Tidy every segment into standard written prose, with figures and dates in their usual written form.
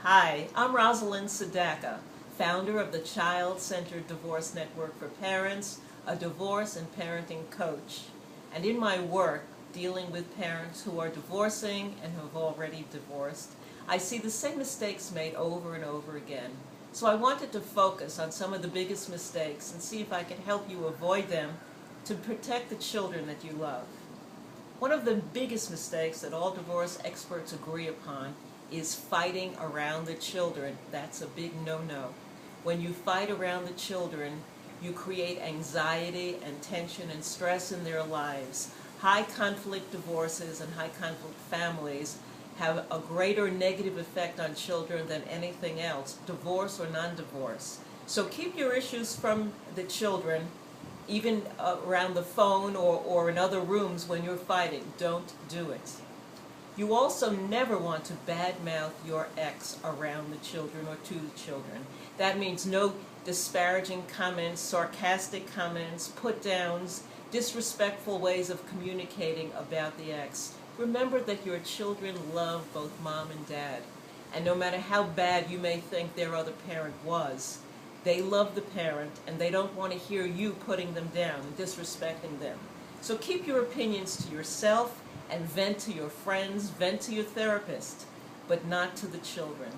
Hi, I'm Rosalind Sadaka, founder of the Child-Centered Divorce Network for Parents, a divorce and parenting coach. And in my work, dealing with parents who are divorcing and who have already divorced, I see the same mistakes made over and over again. So I wanted to focus on some of the biggest mistakes and see if I could help you avoid them to protect the children that you love. One of the biggest mistakes that all divorce experts agree upon is fighting around the children. That's a big no-no. When you fight around the children, you create anxiety and tension and stress in their lives. High conflict divorces and high conflict families have a greater negative effect on children than anything else, divorce or non-divorce. So keep your issues from the children, even around the phone or in other rooms when you're fighting. Don't do it. You also never want to badmouth your ex around the children or to the children. That means no disparaging comments, sarcastic comments, put-downs, disrespectful ways of communicating about the ex. Remember that your children love both mom and dad, and no matter how bad you may think their other parent was, they love the parent and they don't want to hear you putting them down and disrespecting them. So keep your opinions to yourself and vent to your friends, vent to your therapist, but not to the children.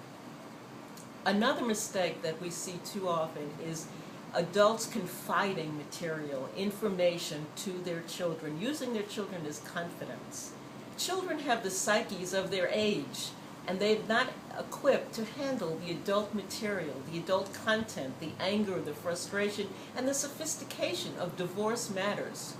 Another mistake that we see too often is adults confiding material, information to their children, using their children as confidants. Children have the psyches of their age, and they're not equipped to handle the adult material, the adult content, the anger, the frustration, and the sophistication of divorce matters.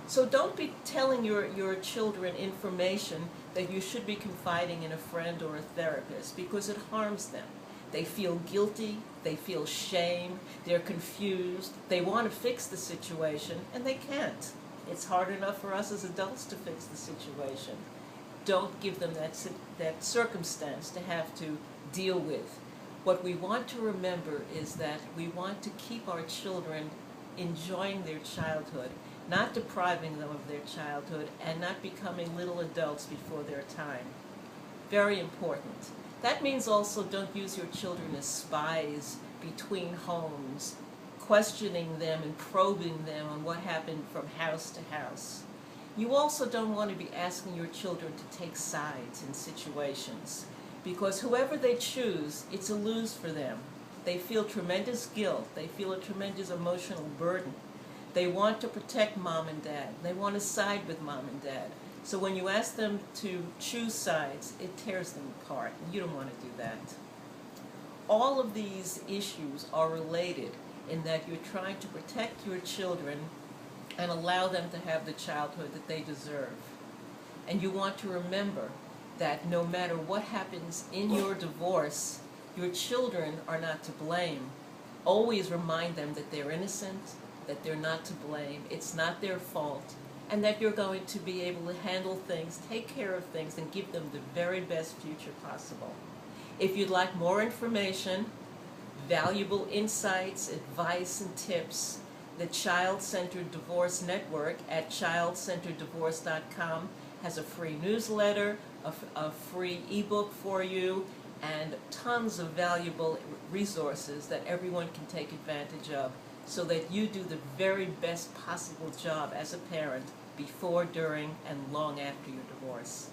So don't be telling your children information that you should be confiding in a friend or a therapist, because it harms them. They feel guilty, they feel shame, they're confused, they want to fix the situation, and they can't. It's hard enough for us as adults to fix the situation. Don't give them that circumstance to have to deal with. What we want to remember is that we want to keep our children enjoying their childhood, not depriving them of their childhood, and not becoming little adults before their time. Very important. That means also don't use your children as spies between homes, questioning them and probing them on what happened from house to house. You also don't want to be asking your children to take sides in situations, because whoever they choose, it's a lose for them. They feel tremendous guilt. They feel a tremendous emotional burden. They want to protect mom and dad. They want to side with mom and dad. So when you ask them to choose sides, it tears them apart. You don't want to do that. All of these issues are related in that you're trying to protect your children and allow them to have the childhood that they deserve. And you want to remember that no matter what happens in your divorce, your children are not to blame. Always remind them that they're innocent, that they're not to blame, it's not their fault, and that you're going to be able to handle things, take care of things, and give them the very best future possible. If you'd like more information, valuable insights, advice, and tips, the Child-Centered Divorce Network at childcentereddivorce.com has a free newsletter, a free ebook for you, and tons of valuable resources that everyone can take advantage of, so that you do the very best possible job as a parent before, during, and long after your divorce.